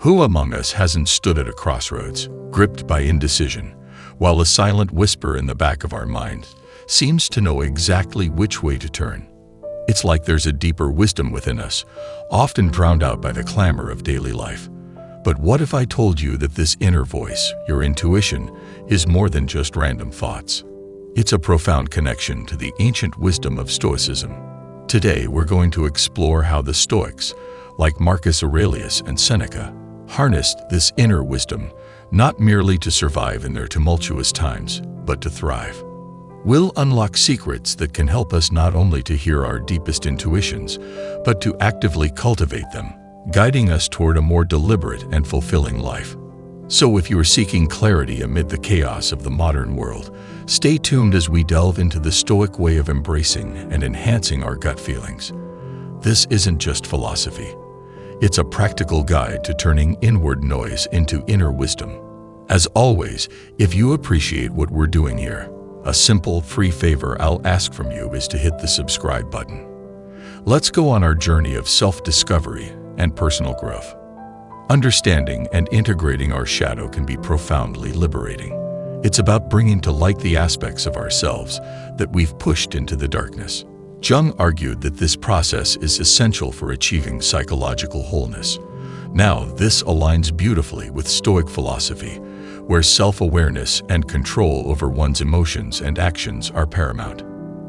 Who among us hasn't stood at a crossroads, gripped by indecision, while a silent whisper in the back of our mind seems to know exactly which way to turn? It's like there's a deeper wisdom within us, often drowned out by the clamor of daily life. But what if I told you that this inner voice, your intuition, is more than just random thoughts? It's a profound connection to the ancient wisdom of Stoicism. Today, we're going to explore how the Stoics, like Marcus Aurelius and Seneca, harnessed this inner wisdom, not merely to survive in their tumultuous times, but to thrive. We'll unlock secrets that can help us not only to hear our deepest intuitions, but to actively cultivate them, guiding us toward a more deliberate and fulfilling life. So if you are seeking clarity amid the chaos of the modern world, stay tuned as we delve into the Stoic way of embracing and enhancing our gut feelings. This isn't just philosophy. It's a practical guide to turning inward noise into inner wisdom. As always, if you appreciate what we're doing here, a simple, free favor I'll ask from you is to hit the subscribe button. Let's go on our journey of self-discovery and personal growth. Understanding and integrating our shadow can be profoundly liberating. It's about bringing to light the aspects of ourselves that we've pushed into the darkness. Jung argued that this process is essential for achieving psychological wholeness. Now, this aligns beautifully with Stoic philosophy, where self-awareness and control over one's emotions and actions are paramount.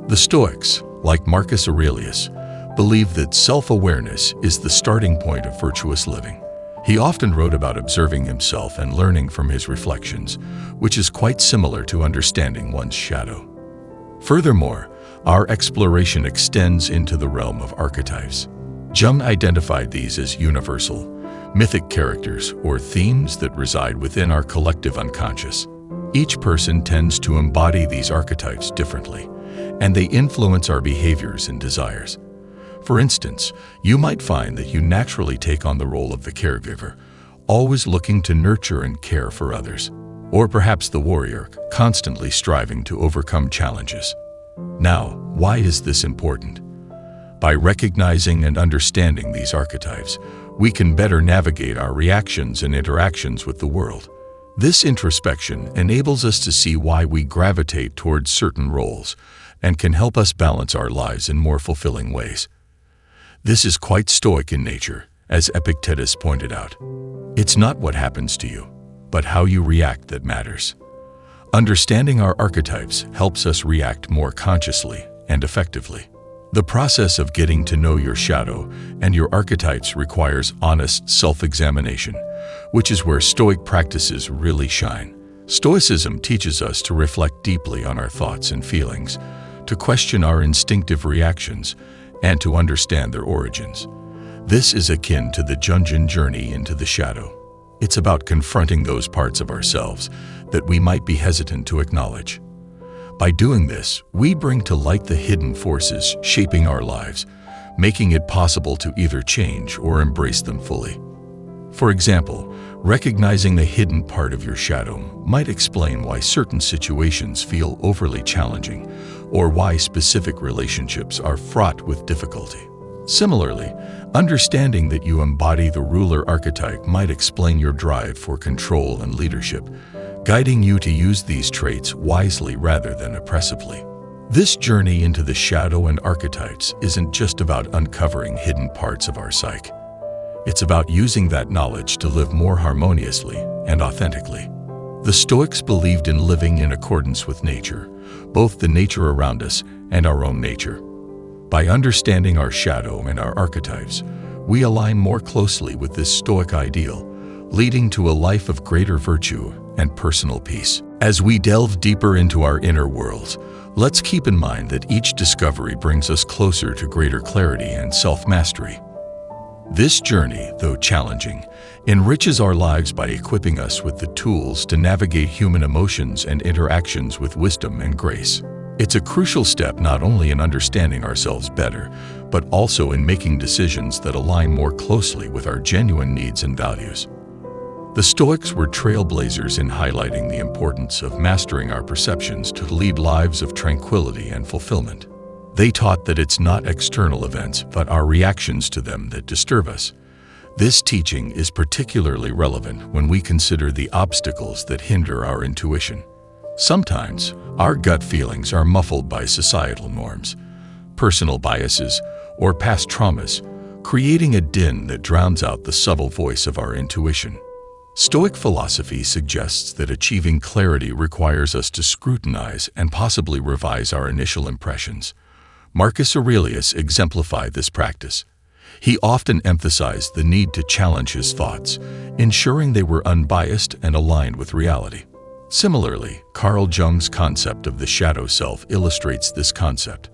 The Stoics, like Marcus Aurelius, believe that self-awareness is the starting point of virtuous living. He often wrote about observing himself and learning from his reflections, which is quite similar to understanding one's shadow. Furthermore, our exploration extends into the realm of archetypes. Jung identified these as universal, mythic characters or themes that reside within our collective unconscious. Each person tends to embody these archetypes differently, and they influence our behaviors and desires. For instance, you might find that you naturally take on the role of the caregiver, always looking to nurture and care for others, or perhaps the warrior, constantly striving to overcome challenges. Now, why is this important? By recognizing and understanding these archetypes, we can better navigate our reactions and interactions with the world. This introspection enables us to see why we gravitate towards certain roles and can help us balance our lives in more fulfilling ways. This is quite Stoic in nature, as Epictetus pointed out. It's not what happens to you, but how you react that matters. Understanding our archetypes helps us react more consciously and effectively. The process of getting to know your shadow and your archetypes requires honest self-examination, which is where Stoic practices really shine. Stoicism teaches us to reflect deeply on our thoughts and feelings, to question our instinctive reactions, and to understand their origins. This is akin to the Jungian journey into the shadow. It's about confronting those parts of ourselves that we might be hesitant to acknowledge. By doing this, we bring to light the hidden forces shaping our lives, making it possible to either change or embrace them fully. For example, recognizing the hidden part of your shadow might explain why certain situations feel overly challenging or why specific relationships are fraught with difficulty. Similarly, understanding that you embody the ruler archetype might explain your drive for control and leadership, guiding you to use these traits wisely rather than oppressively. This journey into the shadow and archetypes isn't just about uncovering hidden parts of our psyche. It's about using that knowledge to live more harmoniously and authentically. The Stoics believed in living in accordance with nature, both the nature around us and our own nature. By understanding our shadow and our archetypes, we align more closely with this Stoic ideal, leading to a life of greater virtue and personal peace. As we delve deeper into our inner worlds, let's keep in mind that each discovery brings us closer to greater clarity and self-mastery. This journey, though challenging, enriches our lives by equipping us with the tools to navigate human emotions and interactions with wisdom and grace. It's a crucial step not only in understanding ourselves better, but also in making decisions that align more closely with our genuine needs and values. The Stoics were trailblazers in highlighting the importance of mastering our perceptions to lead lives of tranquility and fulfillment. They taught that it's not external events, but our reactions to them that disturb us. This teaching is particularly relevant when we consider the obstacles that hinder our intuition. Sometimes, our gut feelings are muffled by societal norms, personal biases, or past traumas, creating a din that drowns out the subtle voice of our intuition. Stoic philosophy suggests that achieving clarity requires us to scrutinize and possibly revise our initial impressions. Marcus Aurelius exemplified this practice. He often emphasized the need to challenge his thoughts, ensuring they were unbiased and aligned with reality. Similarly, Carl Jung's concept of the shadow self illustrates this concept.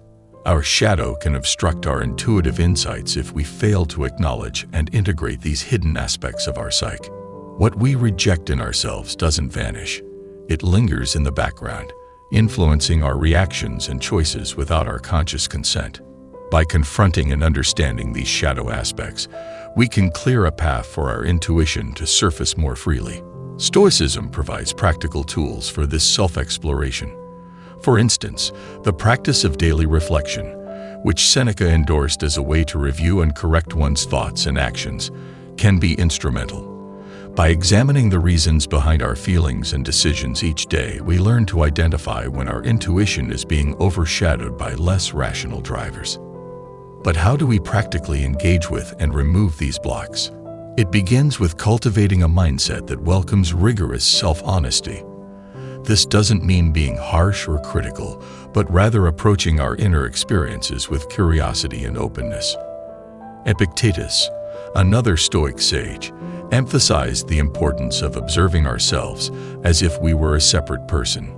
Our shadow can obstruct our intuitive insights if we fail to acknowledge and integrate these hidden aspects of our psyche. What we reject in ourselves doesn't vanish. It lingers in the background, influencing our reactions and choices without our conscious consent. By confronting and understanding these shadow aspects, we can clear a path for our intuition to surface more freely. Stoicism provides practical tools for this self-exploration. For instance, the practice of daily reflection, which Seneca endorsed as a way to review and correct one's thoughts and actions, can be instrumental. By examining the reasons behind our feelings and decisions each day, we learn to identify when our intuition is being overshadowed by less rational drivers. But how do we practically engage with and remove these blocks? It begins with cultivating a mindset that welcomes rigorous self-honesty. This doesn't mean being harsh or critical, but rather approaching our inner experiences with curiosity and openness. Epictetus, another Stoic sage, emphasized the importance of observing ourselves as if we were a separate person.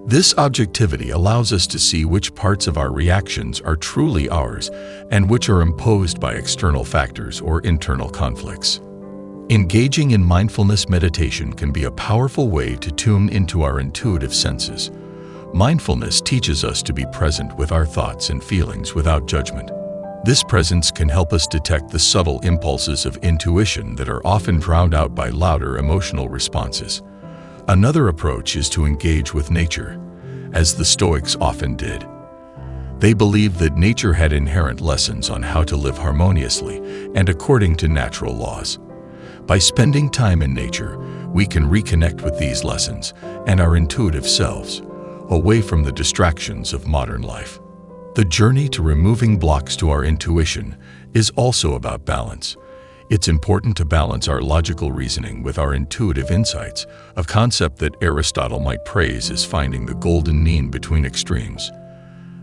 This objectivity allows us to see which parts of our reactions are truly ours and which are imposed by external factors or internal conflicts. Engaging in mindfulness meditation can be a powerful way to tune into our intuitive senses. Mindfulness teaches us to be present with our thoughts and feelings without judgment. This presence can help us detect the subtle impulses of intuition that are often drowned out by louder emotional responses. Another approach is to engage with nature, as the Stoics often did. They believed that nature had inherent lessons on how to live harmoniously and according to natural laws. By spending time in nature, we can reconnect with these lessons and our intuitive selves, away from the distractions of modern life. The journey to removing blocks to our intuition is also about balance. It's important to balance our logical reasoning with our intuitive insights, a concept that Aristotle might praise as finding the golden mean between extremes.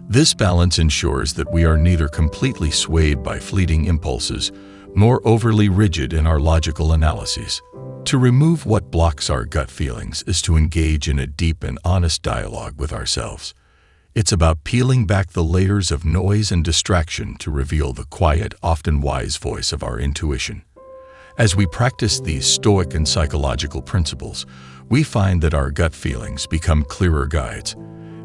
This balance ensures that we are neither completely swayed by fleeting impulses nor overly rigid in our logical analyses. To remove what blocks our gut feelings is to engage in a deep and honest dialogue with ourselves. It's about peeling back the layers of noise and distraction to reveal the quiet, often wise voice of our intuition. As we practice these Stoic and psychological principles, we find that our gut feelings become clearer guides,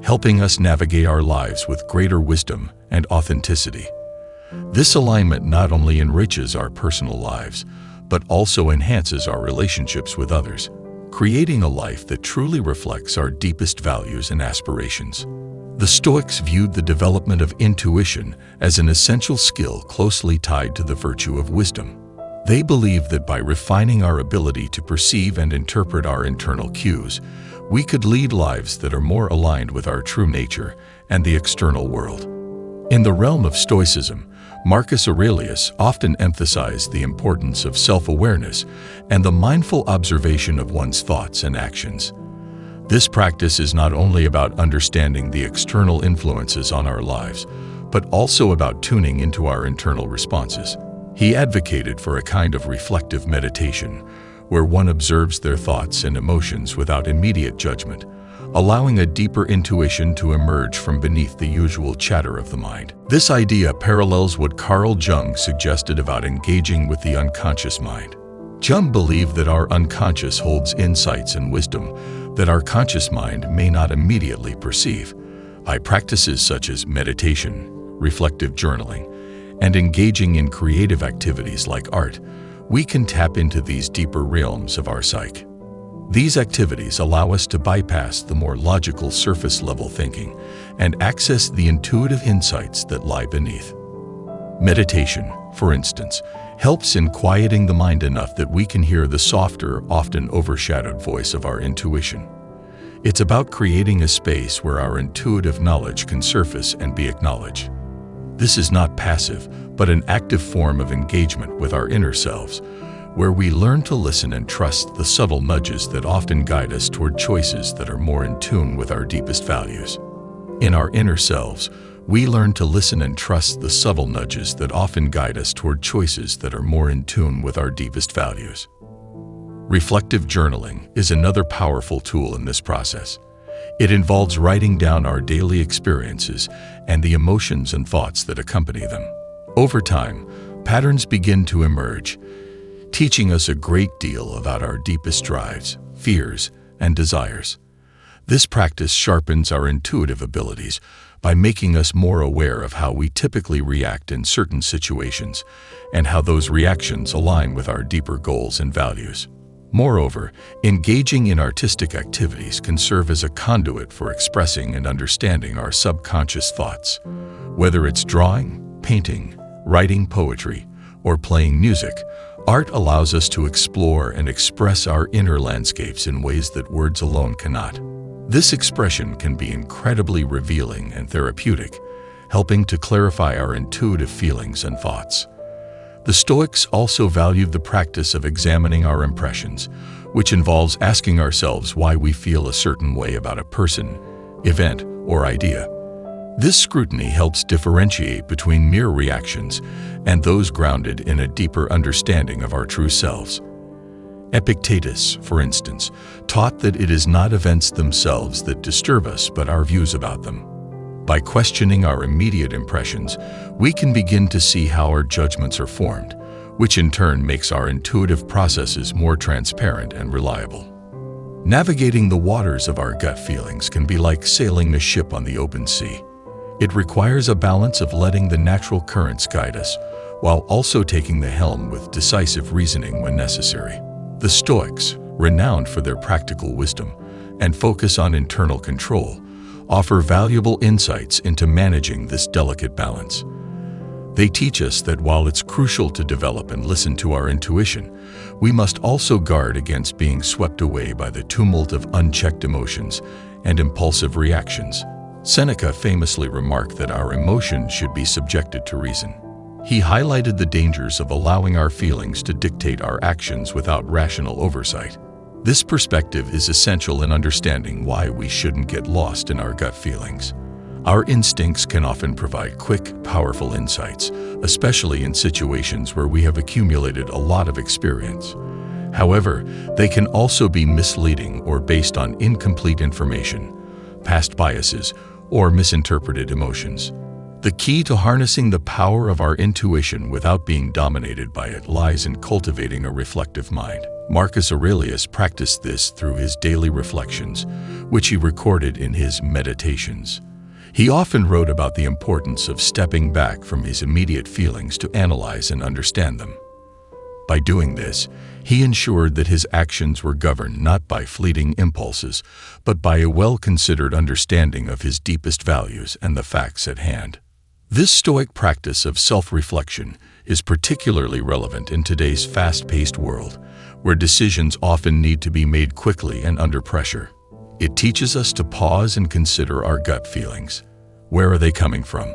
helping us navigate our lives with greater wisdom and authenticity. This alignment not only enriches our personal lives, but also enhances our relationships with others, creating a life that truly reflects our deepest values and aspirations. The Stoics viewed the development of intuition as an essential skill closely tied to the virtue of wisdom. They believed that by refining our ability to perceive and interpret our internal cues, we could lead lives that are more aligned with our true nature and the external world. In the realm of Stoicism, Marcus Aurelius often emphasized the importance of self-awareness and the mindful observation of one's thoughts and actions. This practice is not only about understanding the external influences on our lives, but also about tuning into our internal responses. He advocated for a kind of reflective meditation, where one observes their thoughts and emotions without immediate judgment, allowing a deeper intuition to emerge from beneath the usual chatter of the mind. This idea parallels what Carl Jung suggested about engaging with the unconscious mind. Jung believed that our unconscious holds insights and wisdom that our conscious mind may not immediately perceive. By practices such as meditation, reflective journaling, and engaging in creative activities like art, we can tap into these deeper realms of our psyche. These activities allow us to bypass the more logical surface-level thinking and access the intuitive insights that lie beneath. Meditation, for instance, helps in quieting the mind enough that we can hear the softer, often overshadowed voice of our intuition. It's about creating a space where our intuitive knowledge can surface and be acknowledged. This is not passive, but an active form of engagement with our inner selves, where we learn to listen and trust the subtle nudges that often guide us toward choices that are more in tune with our deepest values. In our inner selves, we learn to listen and trust the subtle nudges that often guide us toward choices that are more in tune with our deepest values. Reflective journaling is another powerful tool in this process. It involves writing down our daily experiences and the emotions and thoughts that accompany them. Over time, patterns begin to emerge, teaching us a great deal about our deepest drives, fears, and desires. This practice sharpens our intuitive abilities by making us more aware of how we typically react in certain situations and how those reactions align with our deeper goals and values. Moreover, engaging in artistic activities can serve as a conduit for expressing and understanding our subconscious thoughts. Whether it's drawing, painting, writing poetry, or playing music, art allows us to explore and express our inner landscapes in ways that words alone cannot. This expression can be incredibly revealing and therapeutic, helping to clarify our intuitive feelings and thoughts. The Stoics also valued the practice of examining our impressions, which involves asking ourselves why we feel a certain way about a person, event, or idea. This scrutiny helps differentiate between mere reactions and those grounded in a deeper understanding of our true selves. Epictetus, for instance, taught that it is not events themselves that disturb us but our views about them. By questioning our immediate impressions, we can begin to see how our judgments are formed, which in turn makes our intuitive processes more transparent and reliable. Navigating the waters of our gut feelings can be like sailing a ship on the open sea. It requires a balance of letting the natural currents guide us, while also taking the helm with decisive reasoning when necessary. The Stoics, renowned for their practical wisdom and focus on internal control, offer valuable insights into managing this delicate balance. They teach us that while it's crucial to develop and listen to our intuition, we must also guard against being swept away by the tumult of unchecked emotions and impulsive reactions. Seneca famously remarked that our emotions should be subjected to reason. He highlighted the dangers of allowing our feelings to dictate our actions without rational oversight. This perspective is essential in understanding why we shouldn't get lost in our gut feelings. Our instincts can often provide quick, powerful insights, especially in situations where we have accumulated a lot of experience. However, they can also be misleading or based on incomplete information, past biases, or misinterpreted emotions. The key to harnessing the power of our intuition without being dominated by it lies in cultivating a reflective mind. Marcus Aurelius practiced this through his daily reflections, which he recorded in his Meditations. He often wrote about the importance of stepping back from his immediate feelings to analyze and understand them. By doing this, he ensured that his actions were governed not by fleeting impulses, but by a well-considered understanding of his deepest values and the facts at hand. This Stoic practice of self-reflection is particularly relevant in today's fast-paced world, where decisions often need to be made quickly and under pressure. It teaches us to pause and consider our gut feelings. Where are they coming from?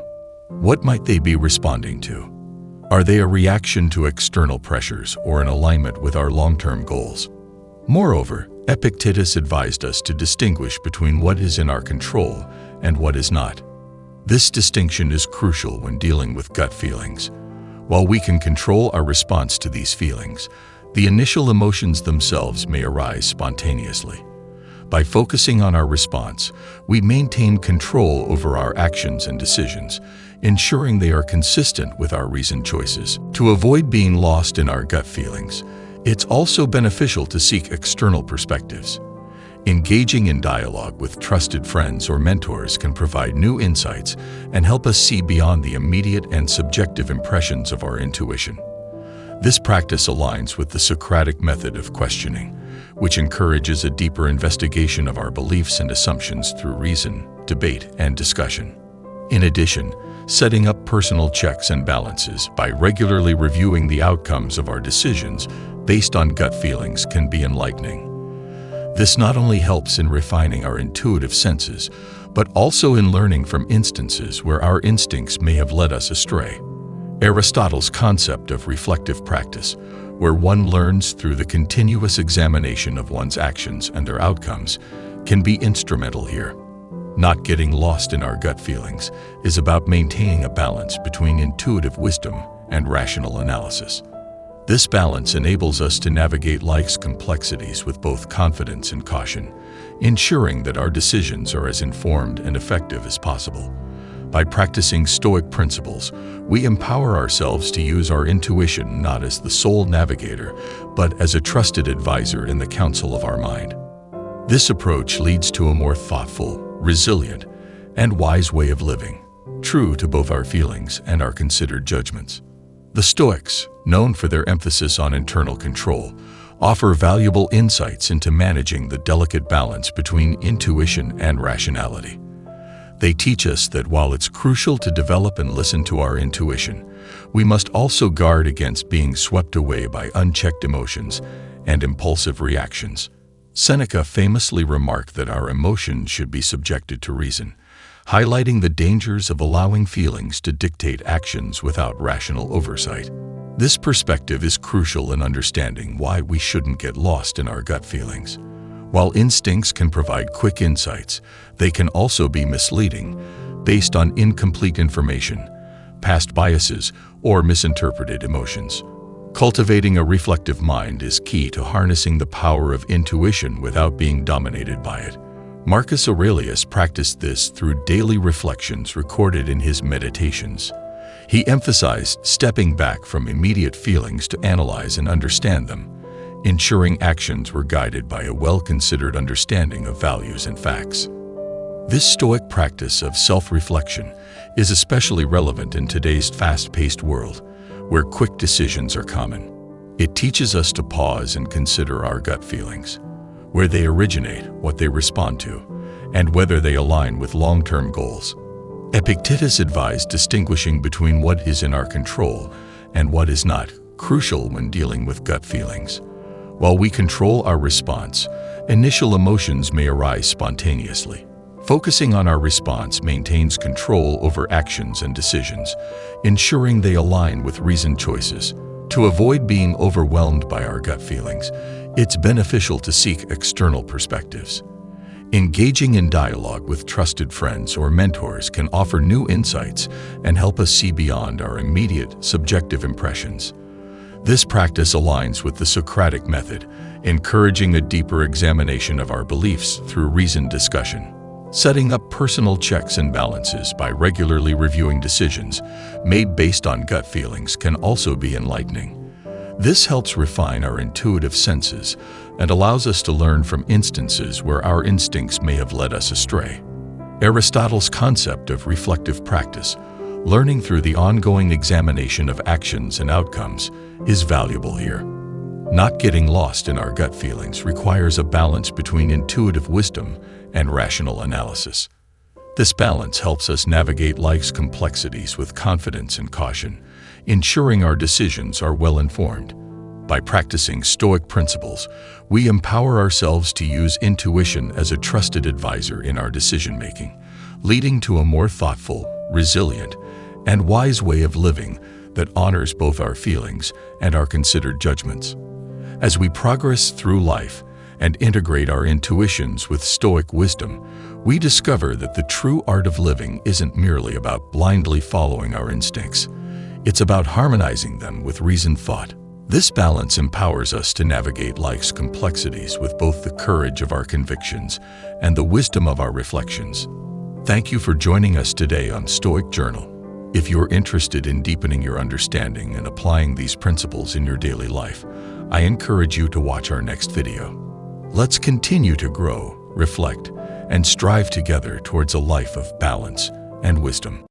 What might they be responding to? Are they a reaction to external pressures or in alignment with our long-term goals? Moreover, Epictetus advised us to distinguish between what is in our control and what is not. This distinction is crucial when dealing with gut feelings. While we can control our response to these feelings, the initial emotions themselves may arise spontaneously. By focusing on our response, we maintain control over our actions and decisions, ensuring they are consistent with our reasoned choices. To avoid being lost in our gut feelings, it's also beneficial to seek external perspectives. Engaging in dialogue with trusted friends or mentors can provide new insights and help us see beyond the immediate and subjective impressions of our intuition. This practice aligns with the Socratic method of questioning, which encourages a deeper investigation of our beliefs and assumptions through reason, debate, and discussion. In addition, setting up personal checks and balances by regularly reviewing the outcomes of our decisions based on gut feelings can be enlightening. This not only helps in refining our intuitive senses, but also in learning from instances where our instincts may have led us astray. Aristotle's concept of reflective practice, where one learns through the continuous examination of one's actions and their outcomes, can be instrumental here. Not getting lost in our gut feelings is about maintaining a balance between intuitive wisdom and rational analysis. This balance enables us to navigate life's complexities with both confidence and caution, ensuring that our decisions are as informed and effective as possible. By practicing Stoic principles, we empower ourselves to use our intuition not as the sole navigator, but as a trusted advisor in the counsel of our mind. This approach leads to a more thoughtful, resilient, and wise way of living, true to both our feelings and our considered judgments. The Stoics, known for their emphasis on internal control, offer valuable insights into managing the delicate balance between intuition and rationality. They teach us that while it's crucial to develop and listen to our intuition, we must also guard against being swept away by unchecked emotions and impulsive reactions. Seneca famously remarked that our emotions should be subjected to reason, highlighting the dangers of allowing feelings to dictate actions without rational oversight. This perspective is crucial in understanding why we shouldn't get lost in our gut feelings. While instincts can provide quick insights, they can also be misleading, based on incomplete information, past biases, or misinterpreted emotions. Cultivating a reflective mind is key to harnessing the power of intuition without being dominated by it. Marcus Aurelius practiced this through daily reflections recorded in his Meditations. He emphasized stepping back from immediate feelings to analyze and understand them, ensuring actions were guided by a well-considered understanding of values and facts. This Stoic practice of self-reflection is especially relevant in today's fast-paced world, where quick decisions are common. It teaches us to pause and consider our gut feelings, where they originate, what they respond to, and whether they align with long-term goals. Epictetus advised distinguishing between what is in our control and what is not, crucial when dealing with gut feelings. While we control our response, initial emotions may arise spontaneously. Focusing on our response maintains control over actions and decisions, ensuring they align with reasoned choices. To avoid being overwhelmed by our gut feelings, it's beneficial to seek external perspectives. Engaging in dialogue with trusted friends or mentors can offer new insights and help us see beyond our immediate, subjective impressions. This practice aligns with the Socratic method, encouraging a deeper examination of our beliefs through reasoned discussion. Setting up personal checks and balances by regularly reviewing decisions made based on gut feelings can also be enlightening. This helps refine our intuitive senses and allows us to learn from instances where our instincts may have led us astray. Aristotle's concept of reflective practice, learning through the ongoing examination of actions and outcomes, is valuable here. Not getting lost in our gut feelings requires a balance between intuitive wisdom and rational analysis. This balance helps us navigate life's complexities with confidence and caution, ensuring our decisions are well-informed. By practicing Stoic principles, we empower ourselves to use intuition as a trusted advisor in our decision-making, leading to a more thoughtful, resilient, and wise way of living that honors both our feelings and our considered judgments. As we progress through life and integrate our intuitions with Stoic wisdom, we discover that the true art of living isn't merely about blindly following our instincts. It's about harmonizing them with reasoned thought. This balance empowers us to navigate life's complexities with both the courage of our convictions and the wisdom of our reflections. Thank you for joining us today on Stoic Journal. If you're interested in deepening your understanding and applying these principles in your daily life, I encourage you to watch our next video. Let's continue to grow, reflect, and strive together towards a life of balance and wisdom.